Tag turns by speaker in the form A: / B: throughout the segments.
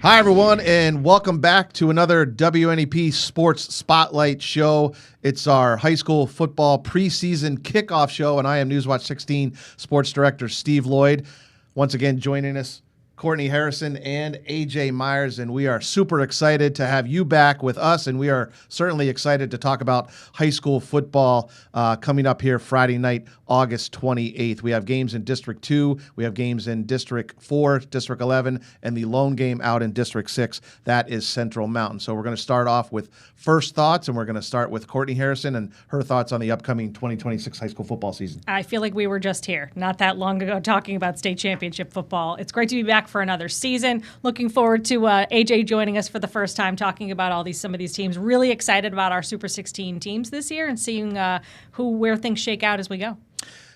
A: Hi, everyone, and welcome back to another WNEP Sports Spotlight show. It's our high school football preseason kickoff show, and I am Newswatch 16 Sports Director Steve Lloyd. Once again, joining us, Courtney Harrison and AJ Myers, and we are super excited to have you back with us, and we are certainly excited to talk about high school football coming up here Friday night, August 28th. We have games in District 2, we have games in District 4, District 11, and the lone game out in District 6. That is Central Mountain. So we're going to start off with first thoughts, and we're going to start with Courtney Harrison and her thoughts on the upcoming 2026 high school football season.
B: I feel like we were just here not that long ago talking about state championship football. It's great to be back for another season. Looking forward to AJ joining us for the first time, talking about some of these teams. Really excited about our Super 16 teams this year and seeing where things shake out as we go.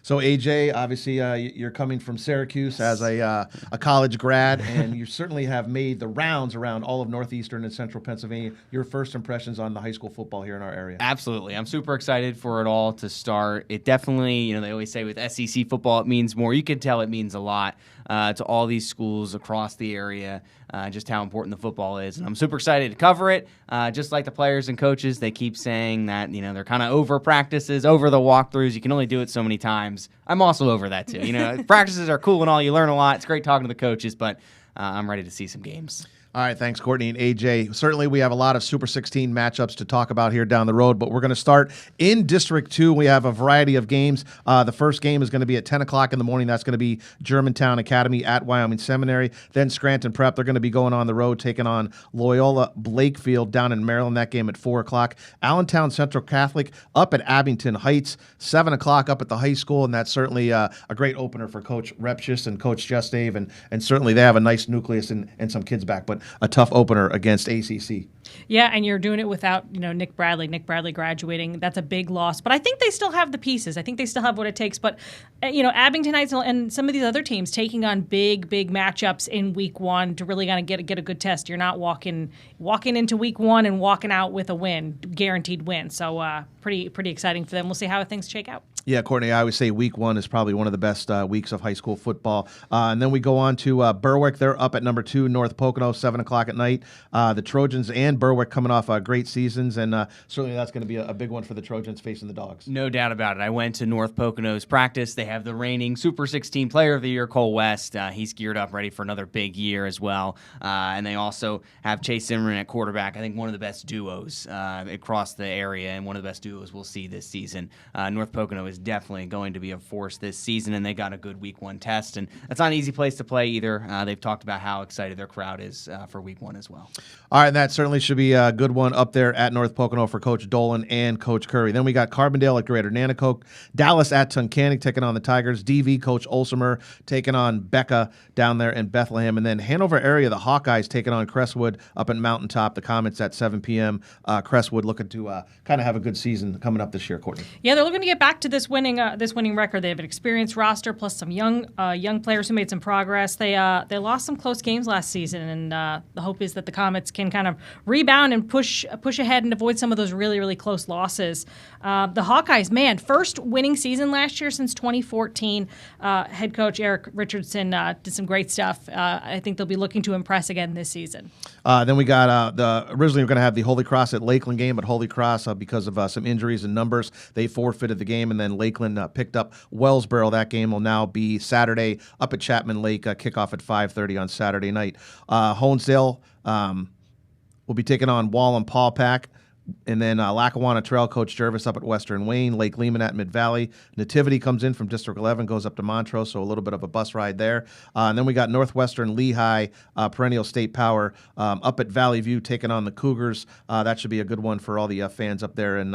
A: So AJ, obviously you're coming from Syracuse as a college grad, and you certainly have made the rounds around all of northeastern and central Pennsylvania. Your first impressions on the high school football here in our area?
C: Absolutely. I'm super excited for it all to start. It definitely, they always say with SEC football it means more. You can tell it means a lot to all these schools across the area, just how important the football is. And I'm super excited to cover it. Just like the players and coaches, they keep saying that, they're kind of over practices, over the walkthroughs. You can only do it so many times. I'm also over that too. Practices are cool and all. You learn a lot. It's great talking to the coaches, but I'm ready to see some games.
A: All right, thanks, Courtney and AJ. Certainly, we have a lot of Super 16 matchups to talk about here down the road, but we're going to start in District 2. We have a variety of games. The first game is going to be at 10 o'clock in the morning. That's going to be Germantown Academy at Wyoming Seminary. Then Scranton Prep, they're going to be going on the road, taking on Loyola Blakefield down in Maryland. That game at 4 o'clock. Allentown Central Catholic up at Abington Heights, 7 o'clock up at the high school, and that's certainly a great opener for Coach Repshis and Coach Justave, and certainly they have a nice nucleus and some kids back, but a tough opener against ACC.
B: Yeah, and you're doing it without, Nick Bradley. Nick Bradley graduating. That's a big loss. But I think they still have the pieces. I think they still have what it takes. But, Abington Heights and some of these other teams taking on big matchups in week one to really kind of get a good test. You're not walking into week one and walking out with a win, guaranteed win. So pretty exciting for them. We'll see how things shake out.
A: Yeah, Courtney, I always say week one is probably one of the best weeks of high school football. And then we go on to Berwick. They're up at number 2, North Pocono, 7 o'clock at night. The Trojans and Berwick coming off great seasons, and certainly that's going to be a big one for the Trojans facing the Dogs.
C: No doubt about it. I went to North Pocono's practice. They have the reigning Super 16 Player of the Year, Cole West. He's geared up, ready for another big year as well. And they also have Chase Zimmerman at quarterback. I think one of the best duos across the area, and one of the best duos we'll see this season. North Pocono is definitely going to be a force this season, and they got a good week one test. And that's not an easy place to play either. They've talked about how excited their crowd is for week one as well.
A: All right, and that certainly should be a good one up there at North Pocono for Coach Dolan and Coach Curry. Then we got Carbondale at Greater Nanticoke, Dallas at Tunkhannock taking on the Tigers, DV Coach Olsemer taking on Becca down there in Bethlehem, and then Hanover area, the Hawkeyes taking on Crestwood up at Mountaintop. The Comets at 7 p.m. Crestwood looking to kind of have a good season coming up this year, Courtney.
B: Yeah, they're looking to get back to this winning record. They have an experienced roster plus some young players who made some progress. They lost some close games last season, and the hope is that the Comets can kind of rebound and push ahead and avoid some of those really close losses. The Hawkeyes, man, first winning season last year since 2014. Head coach Eric Richardson did some great stuff. I think they'll be looking to impress again this season.
A: Then we got originally we're going to have the Holy Cross at Lakeland game, but Holy Cross because of some injuries and numbers, they forfeited the game, and then Lakeland picked up Wellsboro. That game will now be Saturday up at Chapman Lake, kickoff at 5:30 on Saturday night. Honesdale will be taking on Wall Paul Pack. And then Lackawanna Trail Coach Jervis up at Western Wayne, Lake Lehman at Mid-Valley. Nativity comes in from District 11, goes up to Montrose, so a little bit of a bus ride there. And then we got Northwestern Lehigh, Perennial State Power, up at Valley View taking on the Cougars. That should be a good one for all the fans up there in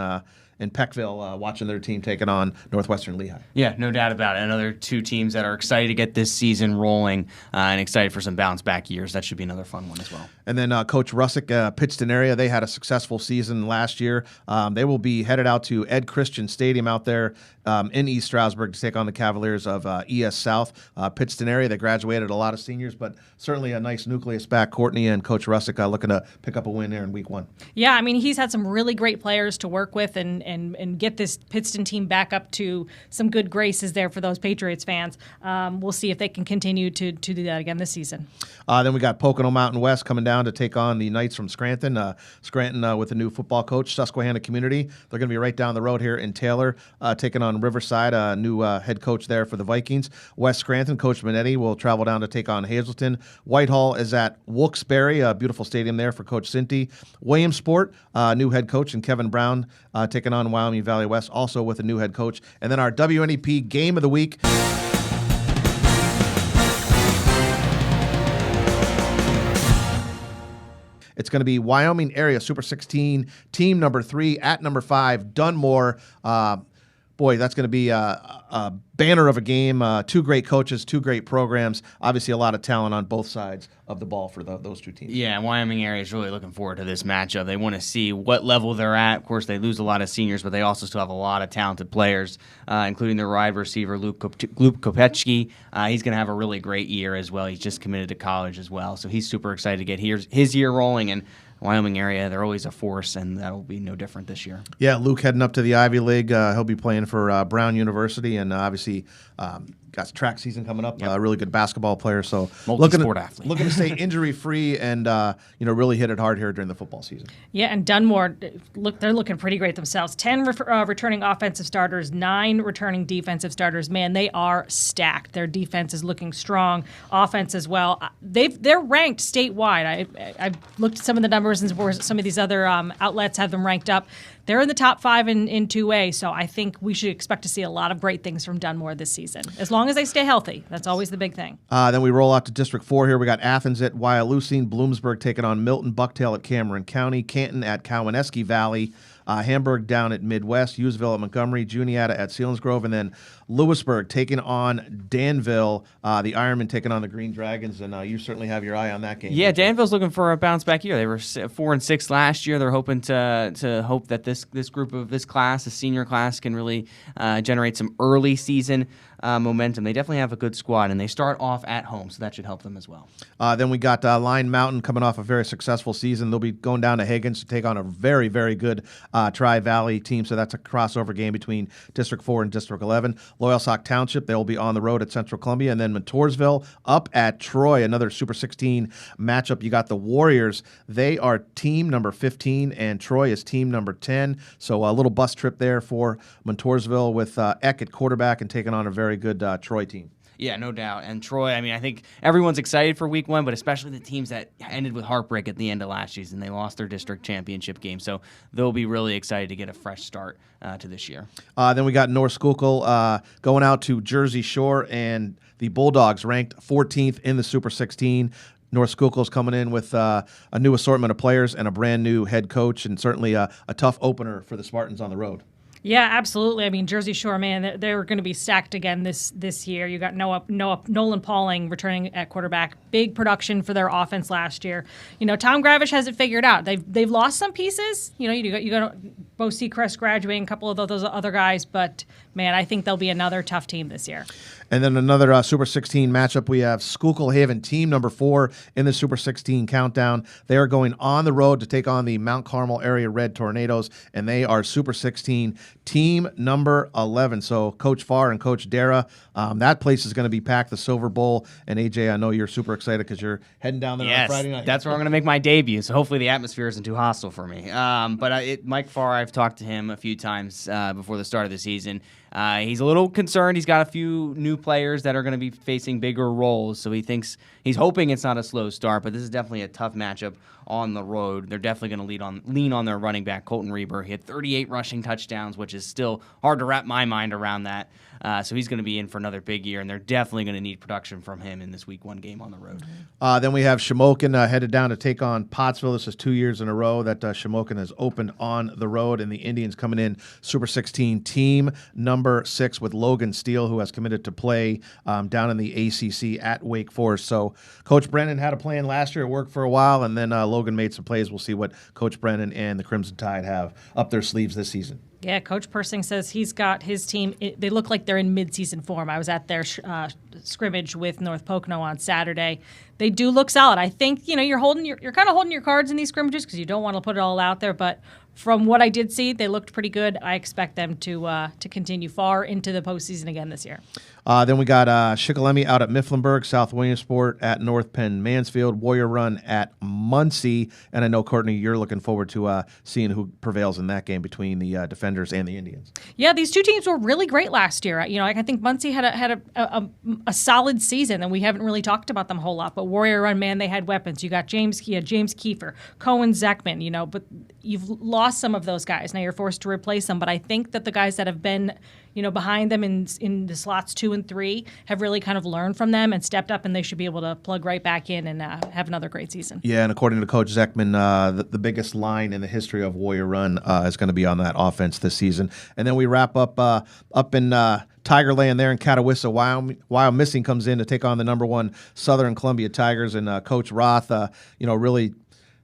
A: Peckville watching their team taking on Northwestern Lehigh.
C: Yeah, no doubt about it. Another two teams that are excited to get this season rolling and excited for some bounce-back years. That should be another fun one as well.
A: And then Coach Russick, Pittston area, they had a successful season last year. They will be headed out to Ed Christian Stadium out there in East Stroudsburg to take on the Cavaliers of ES South. Pittston area, they graduated a lot of seniors, but certainly a nice nucleus back. Courtney and Coach Russick looking to pick up a win there in week one.
B: Yeah, I mean, he's had some really great players to work with, and and get this Pittston team back up to some good graces there for those Patriots fans. We'll see if they can continue to do that again this season.
A: Then we got Pocono Mountain West coming down to take on the Knights from Scranton. Scranton with a new football coach, Susquehanna Community. They're going to be right down the road here in Taylor, taking on Riverside, a new head coach there for the Vikings. West Scranton, Coach Minetti, will travel down to take on Hazleton. Whitehall is at Wilkes-Barre, a beautiful stadium there for Coach Sinti. Williamsport, new head coach, and Kevin Brown taking on Wyoming Valley West, also with a new head coach. And then our WNEP Game of the Week. It's going to be Wyoming area Super 16, team number 3 at number 5, Dunmore. Boy, that's going to be a banner of a game. 2 great coaches, 2 great programs. Obviously, a lot of talent on both sides of the ball for those 2 teams.
C: Yeah, Wyoming area is really looking forward to this matchup. They want to see what level they're at. Of course, they lose a lot of seniors, but they also still have a lot of talented players, including their wide receiver, Luke Kopechki. He's going to have a really great year as well. He's just committed to college as well, so he's super excited to get his year rolling. And Wyoming area, they're always a force, and that'll be no different this year.
A: Yeah, Luke heading up to the Ivy League. He'll be playing for Brown University, and obviously got track season coming up. A really good basketball player, so
C: multi-sport athlete.
A: Looking to stay injury-free and really hit it hard here during the football season.
B: Yeah, and Dunmore, they're looking pretty great themselves. 10 returning offensive starters, 9 returning defensive starters. Man, they are stacked. Their defense is looking strong. Offense as well. They're ranked statewide. I've looked at some of the numbers and where some of these other outlets have them ranked up. They're in the top 5 in 2A, so I think we should expect to see a lot of great things from Dunmore this season, as long as they stay healthy. That's always the big thing.
A: Then we roll out to District 4 here. We got Athens at Wyalusing, Bloomsburg taking on Milton, Bucktail at Cameron County, Canton at Cowanesque Valley, Hamburg down at Midwest, Hughesville at Montgomery, Juniata at Selinsgrove, and then Lewisburg taking on Danville, the Ironmen taking on the Green Dragons, and you certainly have your eye on that game.
C: Yeah, Danville's looking for a bounce back year. They were 4-6 last year. They're hoping to hope that this group of this class, the senior class, can really generate some early season momentum. They definitely have a good squad, and they start off at home, so that should help them as well.
A: Then we got Line Mountain coming off a very successful season. They'll be going down to Higgins to take on a very, very good Tri-Valley team, so that's a crossover game between District 4 and District 11. Loyalsock Township, they'll be on the road at Central Columbia, and then Montoursville up at Troy, another Super 16 matchup. You got the Warriors. They are team number 15, and Troy is team number 10, so a little bus trip there for Montoursville with Eck at quarterback and taking on a very good Troy team.
C: Yeah, no doubt. And Troy, I think everyone's excited for week 1, but especially the teams that ended with heartbreak at the end of last season. They lost their district championship game, so they'll be really excited to get a fresh start to this year.
A: Then we got North Schuylkill going out to Jersey Shore, and the Bulldogs ranked 14th in the Super 16. North Schuylkill's coming in with a new assortment of players and a brand new head coach, and certainly a tough opener for the Spartans on the road.
B: Yeah, absolutely. I mean, Jersey Shore, man, they're going to be stacked again this year. You got Nolan Pauling returning at quarterback. Big production for their offense last year. Tom Gravish has it figured out. They've lost some pieces. You got Bo Seacrest graduating, a couple of those other guys, but man, I think they'll be another tough team this year.
A: And then another Super 16 matchup. We have Schuylkill Haven, team number 4 in the Super 16 countdown. They are going on the road to take on the Mount Carmel area Red Tornadoes, and they are Super 16 team number 11. So Coach Farr and Coach Dara, that place is going to be packed, the Silver Bowl. And AJ, I know you're super excited because you're heading down there on Friday night.
C: That's where I'm going to make my debut. So hopefully the atmosphere isn't too hostile for me. But Mike Farr, I've talked to him a few times before the start of the season. He's a little concerned. He's got a few new players that are going to be facing bigger roles, so he's hoping it's not a slow start, but this is definitely a tough matchup on the road. They're definitely going to lean on their running back, Colton Reber. He had 38 rushing touchdowns, which is still hard to wrap my mind around that. So he's going to be in for another big year, and they're definitely going to need production from him in this Week 1 game on the road.
A: Then we have Shamokin headed down to take on Pottsville. This is 2 years in a row that Shamokin has opened on the road, and the Indians coming in Super 16 team number 6 with Logan Steele, who has committed to play down in the ACC at Wake Forest. So Coach Brennan had a plan last year. It worked for a while, and then Logan made some plays. We'll see what Coach Brennan and the Crimson Tide have up their sleeves this season.
B: Yeah, Coach Persing says he's got his team. They look like they're in mid-season form. I was at their scrimmage with North Pocono on Saturday. They do look solid. I think you're kind of holding your cards in these scrimmages because you don't want to put it all out there. But from what I did see, they looked pretty good. I expect them to continue far into the postseason again this year.
A: Then we got Shikellamy out at Mifflinburg, South Williamsport at North Penn Mansfield, Warrior Run at Muncie, and I know, Courtney, you're looking forward to seeing who prevails in that game between the Defenders and the Indians.
B: Yeah, these two teams were really great last year. I think Muncie had a solid season, and we haven't really talked about them a whole lot. But Warrior Run, man, they had weapons. You got James Kiefer, Cohen Zeckman, but you've lost some of those guys. Now you're forced to replace them. But I think that the guys that have been behind them in the slots 2 and 3 have really kind of learned from them and stepped up, and they should be able to plug right back in and have another great season.
A: Yeah, and according to Coach Zeckman, the biggest line in the history of Warrior Run is going to be on that offense this season. And then we wrap up in Tigerland there in Catawissa. Wyomissing comes in to take on the number 1 Southern Columbia Tigers, and Coach Roth, really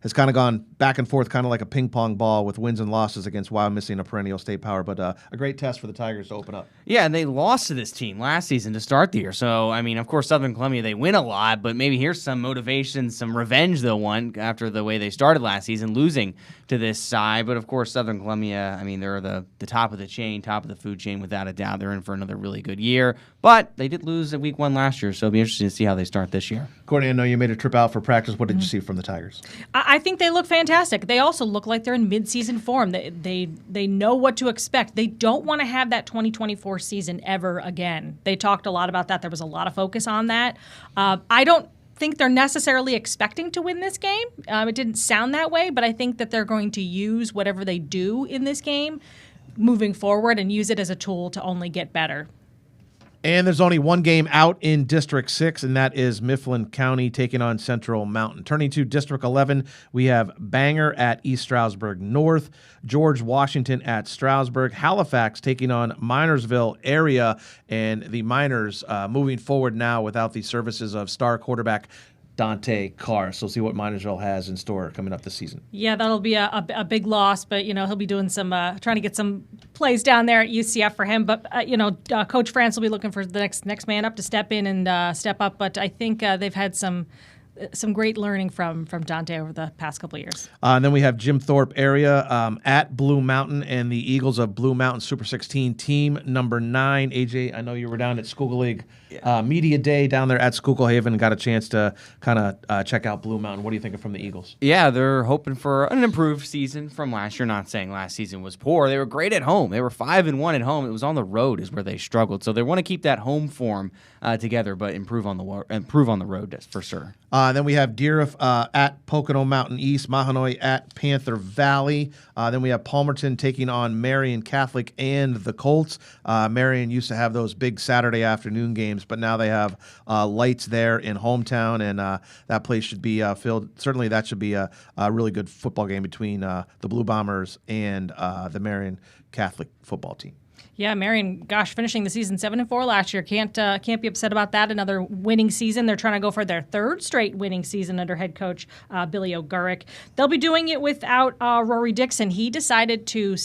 A: has kind of gone back and forth, kind of like a ping pong ball with wins and losses against Wyomissing, a perennial state power. But a great test for the Tigers to open up.
C: Yeah, and they lost to this team last season to start the year. So, I mean, of course, Southern Columbia, they win a lot, but maybe here's some motivation, some revenge they'll want after the way they started last season, losing to this side. But, of course, Southern Columbia, I mean, they're the top of the chain, top of the food chain, without a doubt. They're in for another really good year. But they did lose at week 1 last year, so it'll be interesting to see how they start this year.
A: Courtney, I know you made a trip out for practice. What did you see from the Tigers?
B: I think they look fantastic. They also look like they're in mid-season form. They know what to expect. They don't want to have that 2024 season ever again. They talked a lot about that. There was a lot of focus on that. I don't think they're necessarily expecting to win this game. It didn't sound that way, but I think that they're going to use whatever they do in this game moving forward and use it as a tool to only get better.
A: And there's only one game out in District 6, and that is Mifflin County taking on Central Mountain. Turning to District 11, we have Bangor at East Stroudsburg North, George Washington at Stroudsburg, Halifax taking on Minersville area, and the Miners moving forward now without the services of star quarterback Dante Carr. So we'll see what Minersville has in store coming up this season.
B: Yeah, that'll be a big loss, but he'll be doing some trying to get some plays down there at UCF for him. But Coach France will be looking for the next man up to step in and step up. But I think they've had some great learning from Dante over the past couple of years.
A: And then we have Jim Thorpe area at Blue Mountain and the Eagles of Blue Mountain Super 16 team number 9. AJ, I know you were down at Schuylkill League Media Day down there at Schuylkill Haven and got a chance to kind of check out Blue Mountain. What are you thinking from the Eagles?
C: Yeah, they're hoping for an improved season from last year. Not saying last season was poor. They were great at home. They were 5-1 at home. It was on the road is where they struggled. So they want to keep that home form together, but improve on the road for sure.
A: Then we have Deeriff at Pocono Mountain East, Mahanoy at Panther Valley. Then we have Palmerton taking on Marion Catholic and the Colts. Marion used to have those big Saturday afternoon games, but now they have lights there in hometown, and that place should be filled. Certainly that should be a really good football game between the Blue Bombers and the Marion Catholic football team.
B: Yeah, Marion, finishing the season 7-4 last year. Can't be upset about that. Another winning season. They're trying to go for their 3rd straight winning season under head coach Billy O'Gurick. They'll be doing it without Rory Dixon. He decided to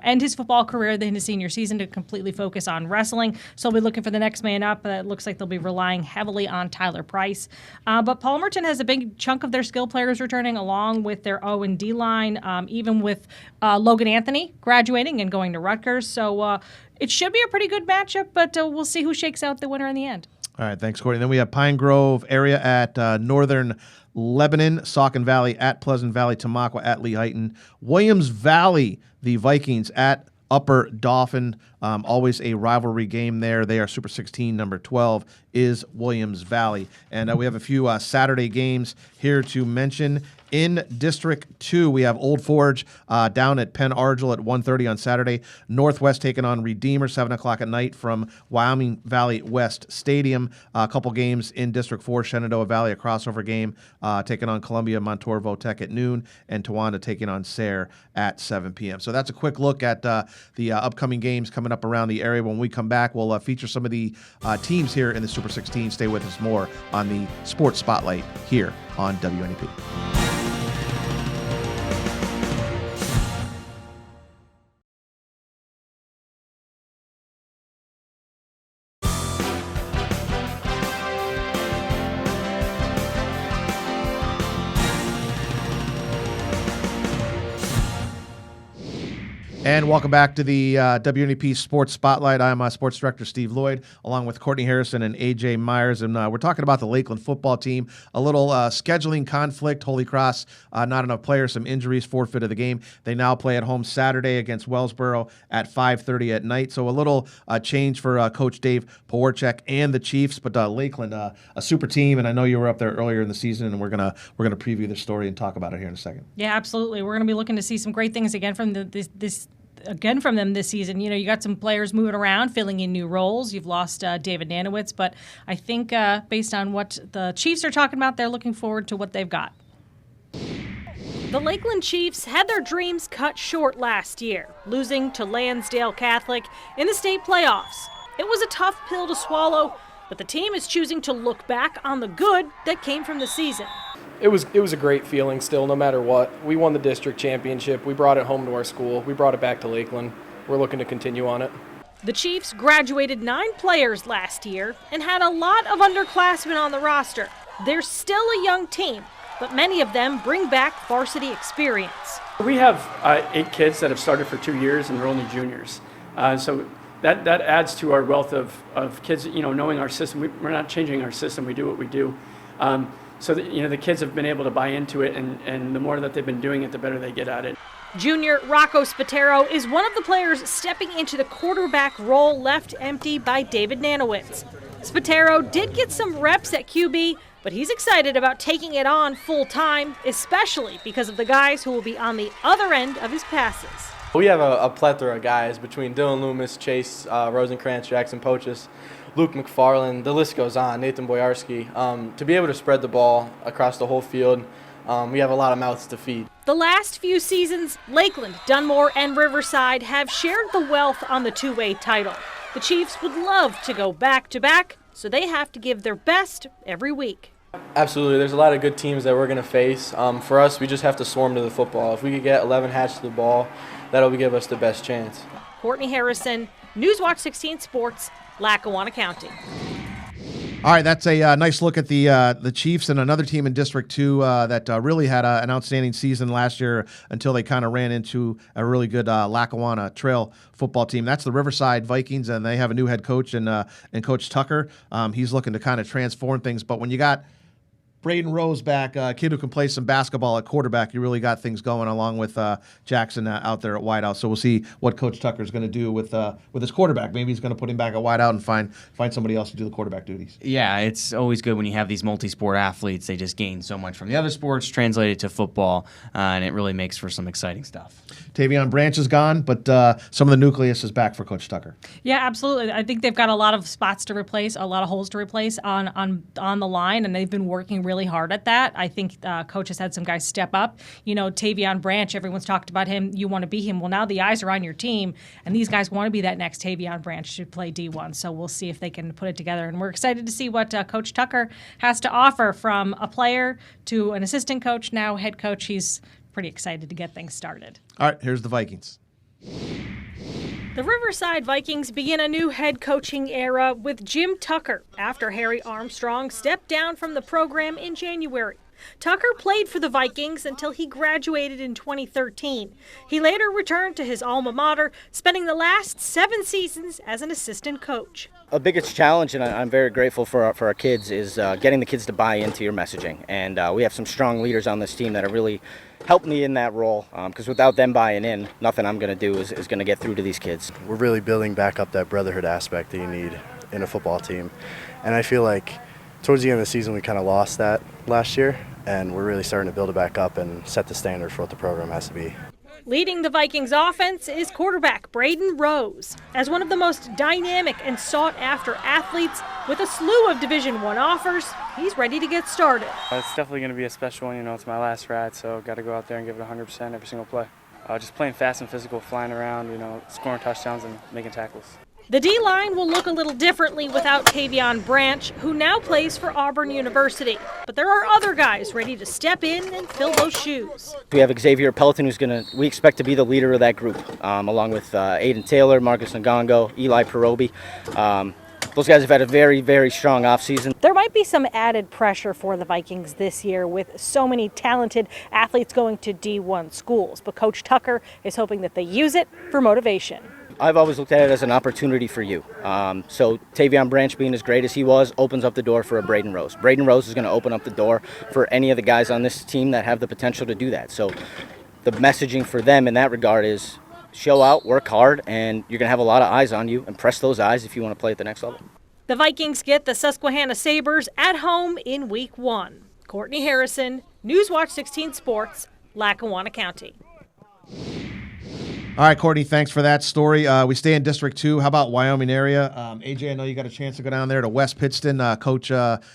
B: end his football career in his senior season to completely focus on wrestling. So they'll be looking for the next man up. It looks like they'll be relying heavily on Tyler Price. But Palmerton has a big chunk of their skill players returning, along with their O&D line, even with Logan Anthony graduating and going to Rutgers. So it should be a pretty good matchup, but we'll see who shakes out the winner in the end.
A: All right, thanks, Courtney. Then we have Pine Grove area at Northern Lebanon, Saucon Valley at Pleasant Valley, Tamaqua at Lehighton, Williams Valley, the Vikings at Upper Dauphin. Always a rivalry game there. They are Super 16. Number 12 is Williams Valley. And we have a few Saturday games here to mention. In District 2, we have Old Forge down at Penn Argyle at 1:30 on Saturday. Northwest taking on Redeemer, 7 o'clock at night from Wyoming Valley West Stadium. A couple games in District 4, Shenandoah Valley, a crossover game, taking on Columbia Montour Votech at noon, and Towanda taking on Sayre at 7 p.m. So that's a quick look at the upcoming games coming up around the area. When we come back, we'll feature some of the teams here in the Super 16. Stay with us more on the Sports Spotlight here on WNEP. And welcome back to the WNEP Sports Spotlight. I'm Sports Director Steve Lloyd, along with Courtney Harrison and AJ Myers. And we're talking about the Lakeland football team. A little scheduling conflict. Holy Cross, not enough players, some injuries, forfeited the game. They now play at home Saturday against Wellsboro at 5:30 at night. So a little change for Coach Dave Pawarchek and the Chiefs. But Lakeland, a super team, and I know you were up there earlier in the season, and we're gonna preview the story and talk about it here in a second.
B: Yeah, absolutely. We're going to be looking to see some great things again from from them this season. You know, you got some players moving around, filling in new roles. You've lost David Nanowitz, but I think based on what the Chiefs are talking about, they're looking forward to what they've got. The Lakeland Chiefs had their dreams cut short last year, losing to Lansdale Catholic in the state playoffs. It was a tough pill to swallow, but the team is choosing to look back on the good that came from the season.
D: It was a great feeling still, no matter what. We won the district championship. We brought it home to our school. We brought it back to Lakeland. We're looking to continue on it.
B: The Chiefs graduated 9 players last year and had a lot of underclassmen on the roster. They're still a young team, but many of them bring back varsity experience.
E: We have 8 kids that have started for 2 years and they're only juniors. So that adds to our wealth of kids, knowing our system. We're not changing our system. We do what we do. So the kids have been able to buy into it, and the more that they've been doing it, the better they get at it.
B: Junior Rocco Spatero is one of the players stepping into the quarterback role left empty by David Nanowitz. Spatero did get some reps at QB, but he's excited about taking it on full time, especially because of the guys who will be on the other end of his passes.
F: We have a plethora of guys between Dylan Loomis, Chase Rosenkrantz, Jackson Pochus, Luke McFarland, the list goes on, Nathan Boyarski. To be able to spread the ball across the whole field, we have a lot of mouths to feed.
B: The last few seasons, Lakeland, Dunmore, and Riverside have shared the wealth on the two-way title. The Chiefs would love to go back-to-back, so they have to give their best every week.
F: Absolutely. There's a lot of good teams that we're going to face. For us, we just have to swarm to the football. If we could get 11 hats to the ball, that'll give us the best chance.
B: Courtney Harrison, Newswatch 16 Sports, Lackawanna County.
A: All right, that's a nice look at the Chiefs and another team in District 2 that really had an outstanding season last year until they kind of ran into a really good Lackawanna Trail football team. That's the Riverside Vikings, and they have a new head coach and Coach Tucker. He's looking to kind of transform things, but when you got Braden Rose back, a kid who can play some basketball at quarterback, you really got things going along with Jackson out there at wideout. So we'll see what Coach Tucker is going to do with his quarterback. Maybe he's going to put him back at wideout and find somebody else to do the quarterback duties.
C: Yeah, it's always good when you have these multi-sport athletes. They just gain so much from the other sports, translated to football, and it really makes for some exciting stuff.
A: Tavion Branch is gone, but some of the nucleus is back for Coach Tucker.
B: Yeah, absolutely. I think they've got a lot of spots to replace, a lot of holes to replace on the line, and they've been working really hard at that. I think Coach has had some guys step up. Tavion Branch, everyone's talked about him. You want to be him. Well, now the eyes are on your team, and these guys want to be that next Tavion Branch to play D1. So we'll see if they can put it together, and we're excited to see what Coach Tucker has to offer from a player to an assistant coach, now head coach. He's pretty excited to get things started.
A: All right, here's the Vikings.
B: The Riverside Vikings begin a new head coaching era with Jim Tucker after Harry Armstrong stepped down from the program in January. Tucker played for the Vikings until he graduated in 2013. He later returned to his alma mater, spending the last 7 seasons as an assistant coach.
G: A biggest challenge, and I'm very grateful for our kids, is getting the kids to buy into your messaging. And we have some strong leaders on this team that have really helped me in that role, because without them buying in, nothing I'm going to do is going to get through to these kids.
H: We're really building back up that brotherhood aspect that you need in a football team. And I feel like towards the end of the season we kind of lost that last year, and we're really starting to build it back up and set the standard for what the program has to be.
B: Leading the Vikings offense is quarterback Braden Rose. As one of the most dynamic and sought-after athletes with a slew of Division I offers, he's ready to get started.
I: It's definitely going to be a special one. It's my last ride, so got to go out there and give it 100% every single play. Just playing fast and physical, flying around, scoring touchdowns and making tackles.
B: The D-line will look a little differently without Tavion Branch, who now plays for Auburn University. But there are other guys ready to step in and fill those shoes.
G: We have Xavier Pelton, we expect to be the leader of that group, along with Aiden Taylor, Marcus Ngongo, Eli Perobi. Those guys have had a very, very strong offseason.
B: There might be some added pressure for the Vikings this year with so many talented athletes going to D1 schools, but Coach Tucker is hoping that they use it for motivation.
G: I've always looked at it as an opportunity for you. So Tavion Branch being as great as he was opens up the door for a Braden Rose. Braden Rose is going to open up the door for any of the guys on this team that have the potential to do that. So the messaging for them in that regard is show out, work hard, and you're going to have a lot of eyes on you, and press those eyes if you want to play at the next level.
B: The Vikings get the Susquehanna Sabres at home in Week 1. Courtney Harrison, Newswatch 16 Sports, Lackawanna County.
A: All right, Courtney, thanks for that story. We stay in District 2. How about Wyoming area? AJ, I know you got a chance to go down there to West Pittston. Coach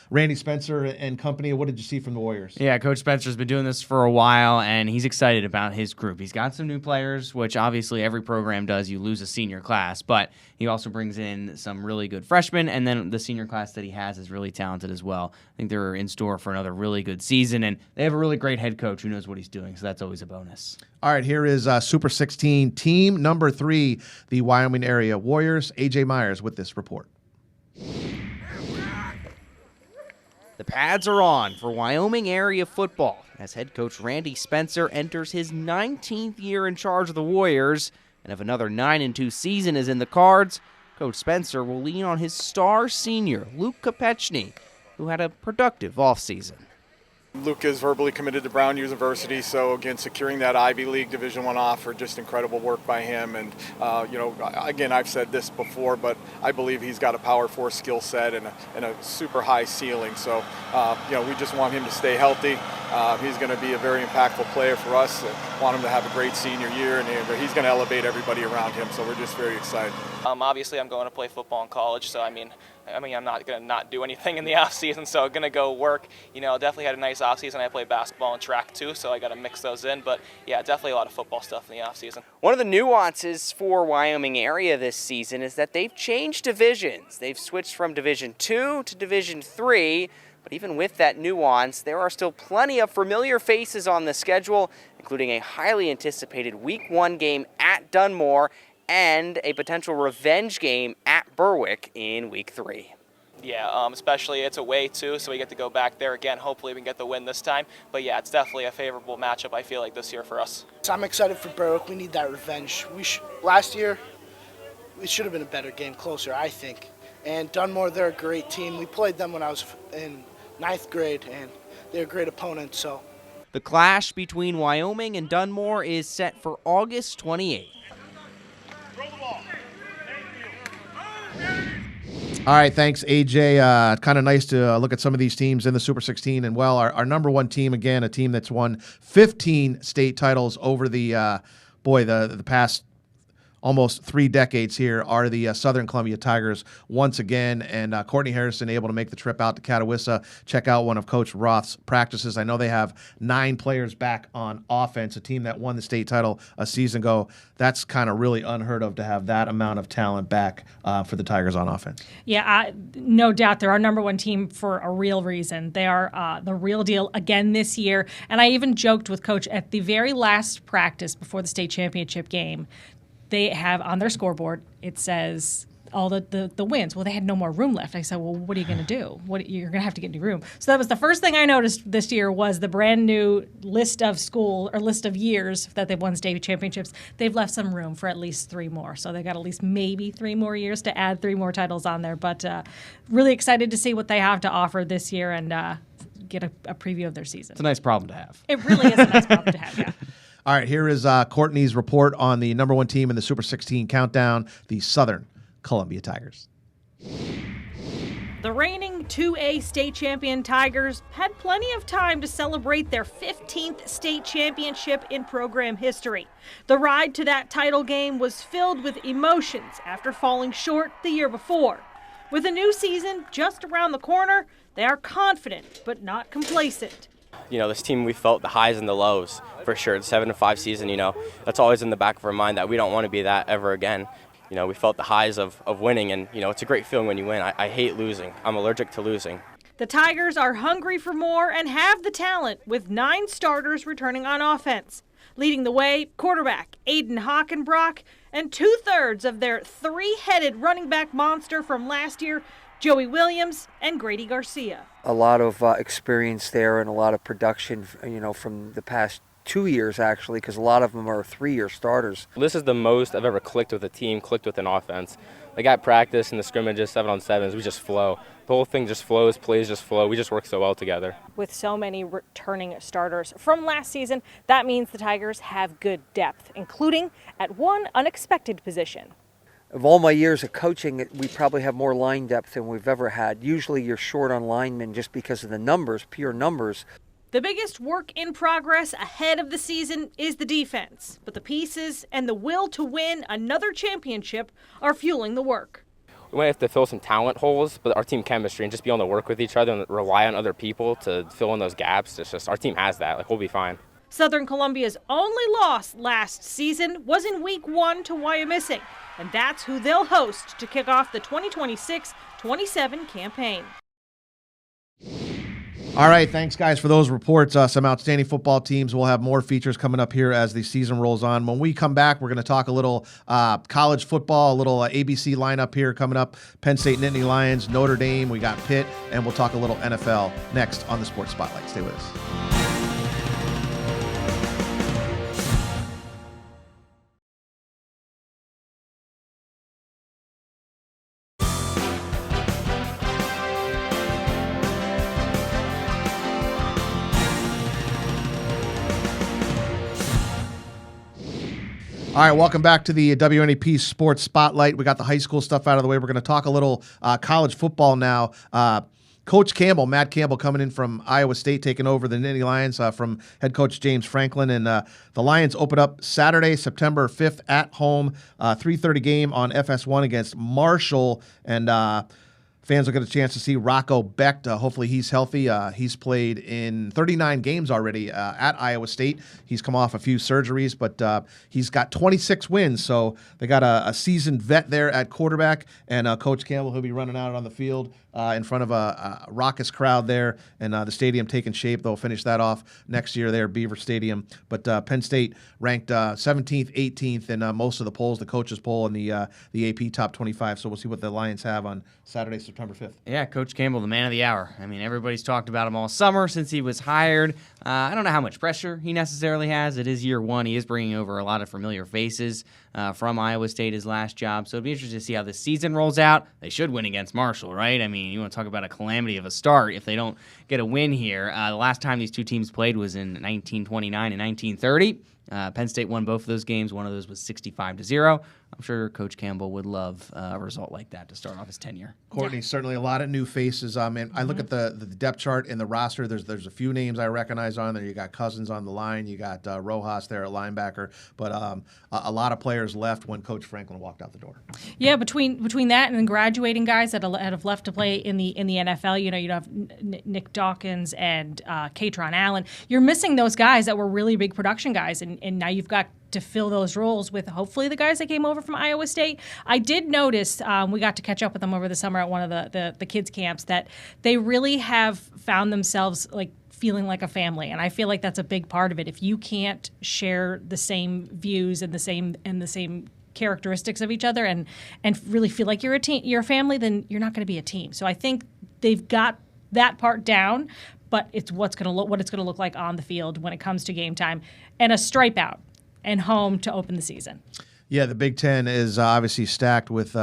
A: Randy Spencer and company, what did you see from the Warriors?
C: Yeah, Coach Spencer's been doing this for a while, and he's excited about his group. He's got some new players, which obviously every program does. You lose a senior class, but he also brings in some really good freshmen, and then the senior class that he has is really talented as well. I think they're in store for another really good season, and they have a really great head coach who knows what he's doing, so that's always a bonus.
A: All right, here is Super 16 team number 3, the Wyoming area Warriors. AJ Myers with this report.
C: The pads are on for Wyoming area football as head coach Randy Spencer enters his 19th year in charge of the Warriors. And if another 9-2 season is in the cards, Coach Spencer will lean on his star senior, Luke Kopechny, who had a productive offseason.
J: Luke is verbally committed to Brown University, so again, securing that Ivy League Division I offer, just incredible work by him. And again, I've said this before, but I believe he's got a Power 4 skill set and a super high ceiling. So we just want him to stay healthy. He's going to be a very impactful player for us. Want him to have a great senior year, and he's going to elevate everybody around him. So we're just very excited.
K: Obviously, I'm going to play football in college, so I mean, I'm not going to not do anything in the off season, so I'm going to go work. Definitely had a nice off season. I played basketball and track too, so I got to mix those in. But yeah, definitely a lot of football stuff in the off season.
C: One of the nuances for Wyoming area this season is that they've changed divisions. They've switched from Division 2 to Division 3. But even with that nuance, there are still plenty of familiar faces on the schedule, including a highly anticipated Week 1 game at Dunmore and a potential revenge game at Berwick in Week 3.
K: Yeah, especially it's away too, so we get to go back there again. Hopefully we can get the win this time. But yeah, it's definitely a favorable matchup, I feel like, this year for us.
L: So I'm excited for Berwick. We need that revenge. Last year, it should have been a better game, closer, I think. And Dunmore, they're a great team. We played them when I was in 9th grade, and they're a great opponent. So
C: the clash between Wyoming and Dunmore is set for August 28th.
A: All right, thanks, AJ. Kind of nice to look at some of these teams in the Super 16. And, well, our number one team, again, a team that's won 15 state titles over the past almost 3 decades here, are the Southern Columbia Tigers once again. And Courtney Harrison able to make the trip out to Catawissa, check out one of Coach Roth's practices. I know they have 9 players back on offense, a team that won the state title a season ago. That's kind of really unheard of to have that amount of talent back for the Tigers on offense.
B: Yeah, no doubt they're our number one team for a real reason. They are the real deal again this year. And I even joked with Coach at the very last practice before the state championship game, they have on their scoreboard, it says all the wins. Well, they had no more room left. I said, well, what are you going to do? You're going to have to get new room. So that was the first thing I noticed this year was the brand new list of years that they've won state championships. They've left some room for at least 3 more. So they got at least maybe 3 more years to add 3 more titles on there. But really excited to see what they have to offer this year and get a preview of their season.
C: It's a nice problem to have.
B: It really is a nice problem to have, yeah.
A: All right, here is Courtney's report on the number one team in the Super 16 countdown, the Southern Columbia Tigers.
B: The reigning 2A state champion Tigers had plenty of time to celebrate their 15th state championship in program history. The ride to that title game was filled with emotions after falling short the year before. With a new season just around the corner, they are confident but not complacent.
M: This team, we felt the highs and the lows for sure. The 7-5 season, that's always in the back of our mind that we don't want to be that ever again. We felt the highs of winning, and, it's a great feeling when you win. I hate losing. I'm allergic to losing.
B: The Tigers are hungry for more and have the talent with 9 starters returning on offense. Leading the way, quarterback Aiden Hockenbrock, and 2/3 of their three-headed running back monster from last year, Joey Williams and Grady Garcia.
N: A lot of experience there and a lot of production, from the past 2 years actually, because a lot of them are 3-year starters.
M: This is the most I've ever clicked with a team, clicked with an offense. Like at practice and the scrimmages, 7-on-7s, we just flow. The whole thing just flows, plays just flow. We just work so well together.
B: With so many returning starters from last season, that means the Tigers have good depth, including at one unexpected position.
N: Of all my years of coaching, we probably have more line depth than we've ever had. Usually you're short on linemen just because of the numbers, pure numbers.
B: The biggest work in progress ahead of the season is the defense, but the pieces and the will to win another championship are fueling the work.
M: We might have to fill some talent holes, but our team chemistry and just be able to work with each other and rely on other people to fill in those gaps. It's just our team has that. Like, we'll be fine.
B: Southern Columbia's only loss last season was in Week 1 to Wyomissing, and that's who they'll host to kick off the 2026-27 campaign.
A: All right, thanks, guys, for those reports. Some outstanding football teams. We'll have more features coming up here as the season rolls on. When we come back, we're going to talk a little college football, a little ABC lineup here coming up. Penn State Nittany Lions, Notre Dame, we got Pitt, and we'll talk a little NFL next on the Sports Spotlight. Stay with us. All right, welcome back to the WNEP Sports Spotlight. We got the high school stuff out of the way. We're going to talk a little college football now. Coach Campbell, Matt Campbell, coming in from Iowa State, taking over the Nittany Lions from head coach James Franklin. And the Lions open up Saturday, September 5th at home, 3:30 game on FS1 against Marshall. And fans will get a chance to see Rocco Becht. Hopefully he's healthy. He's played in 39 games already at Iowa State. He's come off a few surgeries, but he's got 26 wins. So they got a seasoned vet there at quarterback, and Coach Campbell, who'll be running out on the field in front of a raucous crowd there, and the stadium taking shape. They'll finish that off next year there, Beaver Stadium. But Penn State ranked 17th, 18th in most of the polls, the coaches poll, and the AP Top 25. So we'll see what the Lions have on Saturday, September 5th.
C: Yeah, Coach Campbell, the man of the hour. I mean, everybody's talked about him all summer since he was hired. I don't know how much pressure he necessarily has. It is year one. He is bringing over a lot of familiar faces from Iowa State, his last job. So it'll be interesting to see how this season rolls out. They should win against Marshall, right? I mean, you want to talk about a calamity of a start if they don't get a win here. The last time these two teams played was in 1929 and 1930. Penn State won both of those games. One of those was 65-0. I'm sure Coach Campbell would love a result like that to start off his tenure.
A: Courtney, certainly a lot of new faces. And I look at the depth chart in the roster. There's a few names I recognize on there. You got Cousins on the line. You got Rojas there at linebacker. But a lot of players left when Coach Franklin walked out the door.
B: Yeah, between that and graduating guys that have left to play in the NFL, you have Nick Dawkins and Katron Allen. You're missing those guys that were really big production guys, and now you've got to fill those roles with hopefully the guys that came over from Iowa State. I did notice, we got to catch up with them over the summer at one of the kids' camps, that they really have found themselves like feeling like a family, and I feel like that's a big part of it. If you can't share the same views and the same characteristics of each other and really feel like you're a team, you're a family, then you're not going to be a team. So I think they've got that part down, but it's what it's going to look like on the field when it comes to game time, and a stripe out and home to open the season.
A: Yeah, the Big Ten is obviously stacked with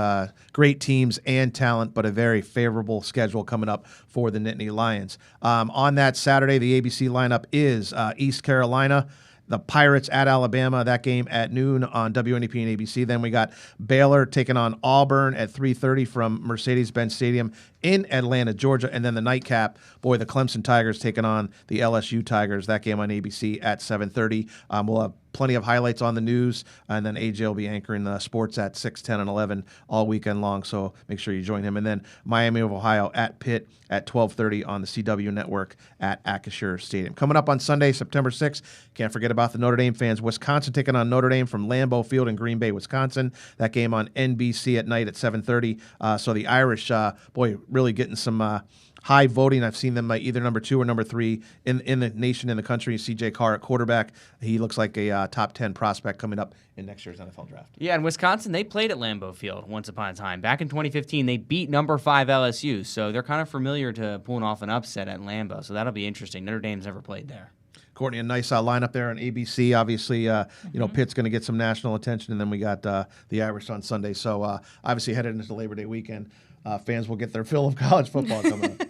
A: great teams and talent, but a very favorable schedule coming up for the Nittany Lions. On that Saturday, the ABC lineup is East Carolina, the Pirates at Alabama, that game at noon on WNEP and ABC. Then we got Baylor taking on Auburn at 3:30 from Mercedes-Benz Stadium in Atlanta, Georgia. And then the nightcap, boy, the Clemson Tigers taking on the LSU Tigers, that game on ABC at 7:30. We'll have plenty of highlights on the news, and then AJ will be anchoring the sports at 6, 10, and 11 all weekend long, so make sure you join him. And then Miami of Ohio at Pitt at 12:30 on the CW network at Acrisure Stadium. Coming up on Sunday, September 6th, can't forget about the Notre Dame fans. Wisconsin taking on Notre Dame from Lambeau Field in Green Bay, Wisconsin. That game on NBC at night at 7:30. So the Irish, boy, really getting some high voting. I've seen them either number 2 or number 3 in the nation, in the country. C.J. Carr at quarterback. He looks like a top 10 prospect coming up in next year's NFL draft.
C: Yeah, in Wisconsin, they played at Lambeau Field once upon a time. Back in 2015, they beat number 5 LSU, so they're kind of familiar to pulling off an upset at Lambeau, so that'll be interesting. Notre Dame's never played there.
A: Courtney, a nice lineup there on ABC. Obviously, you know, Pitt's going to get some national attention, and then we got the Irish on Sunday. So obviously headed into Labor Day weekend, fans will get their fill of college football coming up.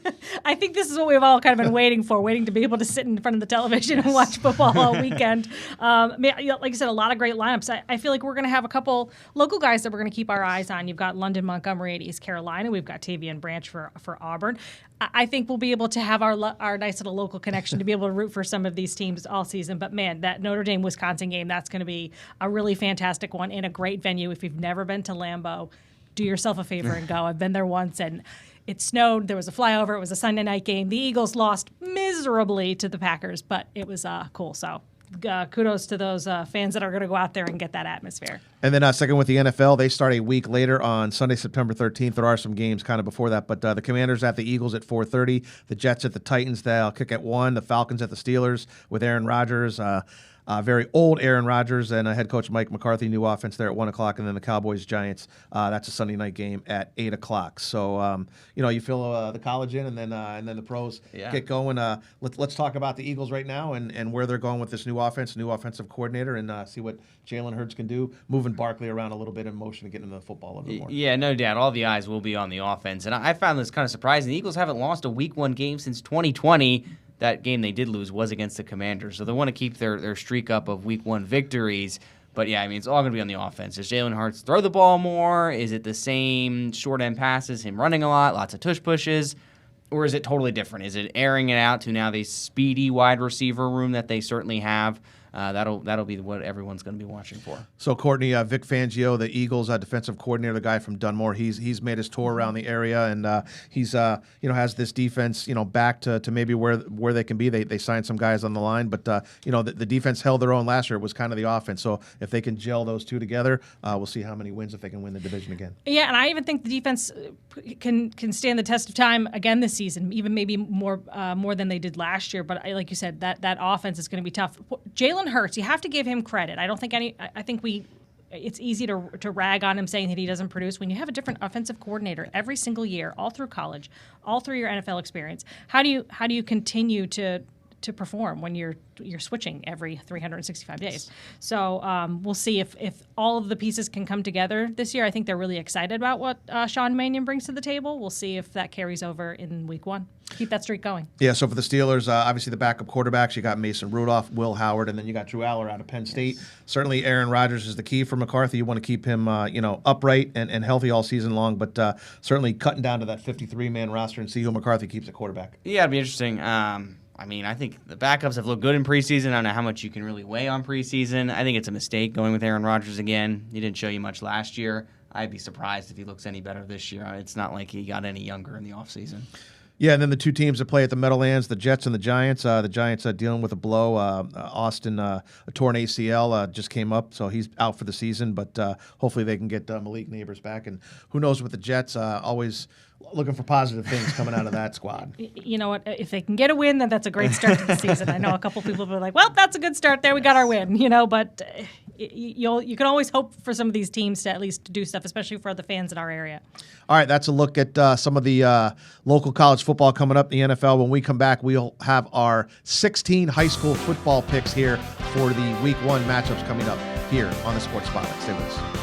B: I think this is what we've all kind of been waiting for, waiting to be able to sit in front of the television and watch football all weekend. Like I said, a lot of great lineups. I feel like we're going to have a couple local guys that we're going to keep our eyes on. You've got London Montgomery at East Carolina. We've got Tavian Branch for Auburn. I think we'll be able to have our nice little local connection to be able to root for some of these teams all season. But, man, that Notre Dame-Wisconsin game, that's going to be a really fantastic one in a great venue. If you've never been to Lambeau, do yourself a favor and go. I've been there once, and it snowed. There was a flyover. It was a Sunday night game. The Eagles lost miserably to the Packers, but it was cool. So kudos to those fans that are going to go out there and get that atmosphere.
A: And then second with the NFL, they start a week later on Sunday, September 13th. There are some games kind of before that, but the Commanders at the Eagles at 4:30, the Jets at the Titans. They'll kick at 1. The Falcons at the Steelers with Aaron Rodgers. Very old Aaron Rodgers and head coach Mike McCarthy, new offense there at 1 o'clock, and then the Cowboys-Giants. That's a Sunday night game at 8 o'clock. So, you know, you fill the college in, and then the pros get going. Let's talk about the Eagles right now and where they're going with this new offense, new offensive coordinator, and see what Jalen Hurts can do, moving Barkley around a little bit in motion to get into the football a little bit more.
C: Yeah, no doubt. All the eyes will be on the offense. And I found this kind of surprising. The Eagles haven't lost a Week 1 game since 2020. That game they did lose was against the Commanders. So they want to keep their streak up of Week 1 victories. But, yeah, I mean, it's all going to be on the offense. Does Jalen Hurts throw the ball more? Is it the same short-end passes, him running a lot, lots of tush pushes? Or is it totally different? Is it airing it out to now the speedy wide receiver room that they certainly have? That'll be what everyone's going to be watching for.
A: So, Courtney, Vic Fangio, the Eagles' defensive coordinator, the guy from Dunmore, he's made his tour around the area, and he's has this defense back to maybe where they can be. They signed some guys on the line, but the defense held their own last year. It was kind of the offense. So if they can gel those two together, we'll see how many wins if they can win the division again.
B: Yeah, and I even think the defense can stand the test of time again this season, even maybe more than they did last year. But like you said, that offense is going to be tough. Jalen Hurts, you have to give him credit. I think it's easy to rag on him saying that he doesn't produce when you have a different offensive coordinator every single year, all through college, all through your NFL experience. How do you continue to perform when you're switching every 365 days? So we'll see if all of the pieces can come together this year. I think they're really excited about what Sean Mannion brings to the table. We'll see if that carries over in Week 1. Keep that streak going.
A: Yeah, so for the Steelers, obviously the backup quarterbacks, you got Mason Rudolph, Will Howard, and then you got Drew Aller out of Penn State. Yes. Certainly Aaron Rodgers is the key for McCarthy. You want to keep him upright and healthy all season long, but certainly cutting down to that 53-man roster and see who McCarthy keeps at quarterback.
C: Yeah, it'd be interesting. I think the backups have looked good in preseason. I don't know how much you can really weigh on preseason. I think it's a mistake going with Aaron Rodgers again. He didn't show you much last year. I'd be surprised if he looks any better this year. It's not like he got any younger in the offseason.
A: Yeah, and then the two teams that play at the Meadowlands, the Jets and the Giants. The Giants dealing with a blow. Austin, a torn ACL, just came up, so he's out for the season. But hopefully they can get Malik Neighbors back. And who knows with the Jets, always looking for positive things coming out of that squad.
B: You know what? If they can get a win, then that's a great start to the season. I know a couple people are like, well, that's a good start there. We got our win, but you can always hope for some of these teams to at least do stuff, especially for the fans in our area.
A: All right, that's a look at some of the local college football coming up in the NFL. When we come back, we'll have our 16 high school football picks here for the Week 1 matchups coming up here on the Sports Spotlight. Stay with us.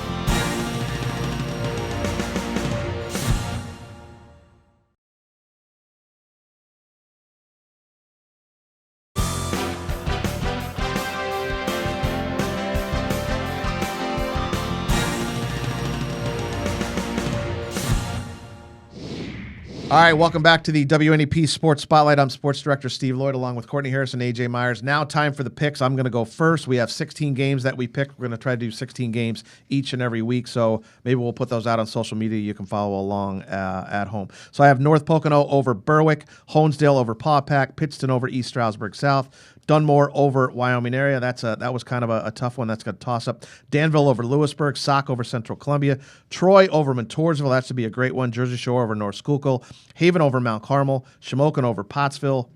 A: All right, welcome back to the WNEP Sports Spotlight. I'm Sports Director Steve Lloyd along with Courtney Harris and AJ Myers. Now time for the picks. I'm going to go first. We have 16 games that we picked. We're going to try to do 16 games each and every week, so maybe we'll put those out on social media. You can follow along at home. So I have North Pocono over Berwick, Honesdale over Pawpack, Pittston over East Stroudsburg South, Dunmore over Wyoming area. That was kind of a tough one. That's got a toss-up. Danville over Lewisburg. Sauk over Central Columbia. Troy over Montoursville. That should be a great one. Jersey Shore over North Schuylkill. Haven over Mount Carmel. Shamokin over Pottsville.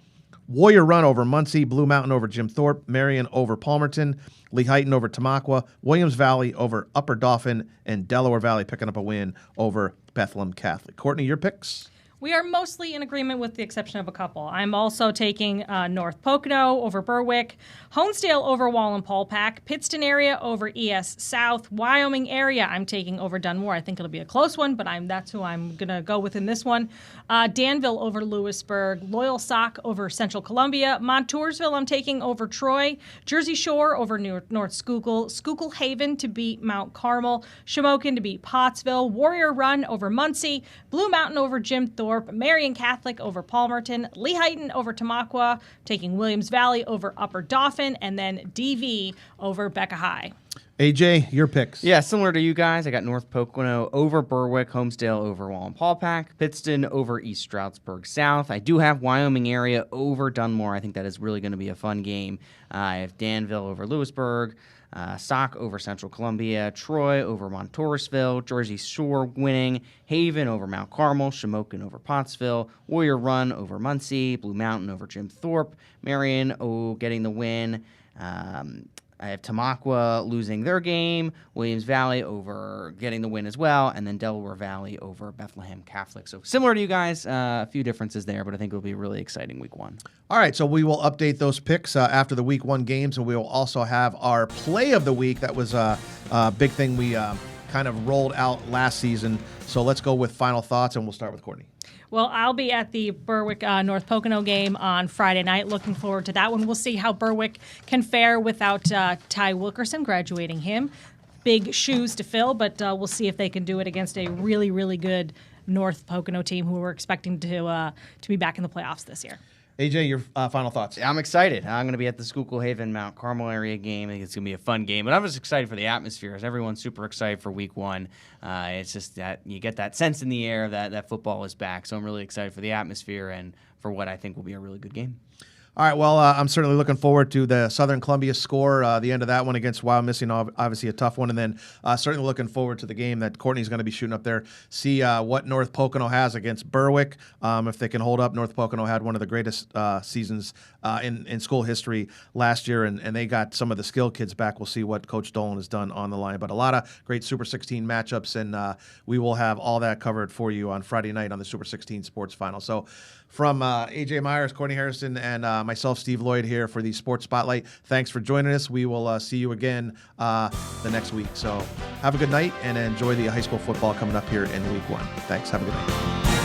A: Warrior Run over Muncie. Blue Mountain over Jim Thorpe. Marion over Palmerton. Lehighton over Tamaqua. Williams Valley over Upper Dauphin. And Delaware Valley picking up a win over Bethlehem Catholic. Courtney, your picks?
B: We are mostly in agreement with the exception of a couple. I'm also taking North Pocono over Berwick, Honesdale over Wallenpaupack, Pittston area over ES South, Wyoming area I'm taking over Dunmore. I think it'll be a close one, but that's who I'm going to go with in this one. Danville over Lewisburg, Loyal Sauk over Central Columbia, Montoursville I'm taking over Troy, Jersey Shore over North Schuylkill, Schuylkill Haven to beat Mount Carmel, Shamokin to beat Pottsville, Warrior Run over Muncie, Blue Mountain over Jim Thorpe, Marion Catholic over Palmerton, Lehighton over Tamaqua, taking Williams Valley over Upper Dauphin, and then DV over Becca High.
A: AJ, your picks.
C: Yeah, similar to you guys. I got North Pocono over Berwick, Homesdale over Wallenpaupack, Pittston over East Stroudsburg South. I do have Wyoming area over Dunmore. I think that is really going to be a fun game. I have Danville over Lewisburg, Sauk over Central Columbia, Troy over Montoursville, Jersey Shore winning, Haven over Mount Carmel, Shamokin over Pottsville, Warrior Run over Muncie, Blue Mountain over Jim Thorpe, Marion getting the win. I have Tamaqua losing their game, Williams Valley over getting the win as well, and then Delaware Valley over Bethlehem Catholic. So similar to you guys, a few differences there, but I think it'll be a really exciting week one.
A: All right, so we will update those picks after the week one games, and we will also have our play of the week. That was a big thing we kind of rolled out last season. So let's go with final thoughts, and we'll start with Courtney.
B: Well, I'll be at the Berwick North Pocono game on Friday night. Looking forward to that one. We'll see how Berwick can fare without Ty Wilkerson, graduating him. Big shoes to fill, but we'll see if they can do it against a really, really good North Pocono team who we're expecting to be back in the playoffs this year.
A: AJ, your final thoughts.
C: I'm excited. I'm going to be at the Schuylkill Haven Mount Carmel area game. I think it's going to be a fun game. But I'm just excited for the atmosphere. Everyone's super excited for week one. It's just that you get that sense in the air that football is back. So I'm really excited for the atmosphere and for what I think will be a really good game.
A: All right, well, I'm certainly looking forward to the Southern Columbia score, the end of that one against Wild Missing, obviously a tough one, and then certainly looking forward to the game that Courtney's going to be shooting up there, see what North Pocono has against Berwick, if they can hold up. North Pocono had one of the greatest seasons in school history last year, and they got some of the skilled kids back. We'll see what Coach Dolan has done on the line, but a lot of great Super 16 matchups, and we will have all that covered for you on Friday night on the Super 16 Sports Final. So from AJ Myers, Courtney Harrison, and myself, Steve Lloyd, here for the Sports Spotlight. Thanks for joining us. We will see you again the next week. So have a good night and enjoy the high school football coming up here in week one. Thanks. Have a good night.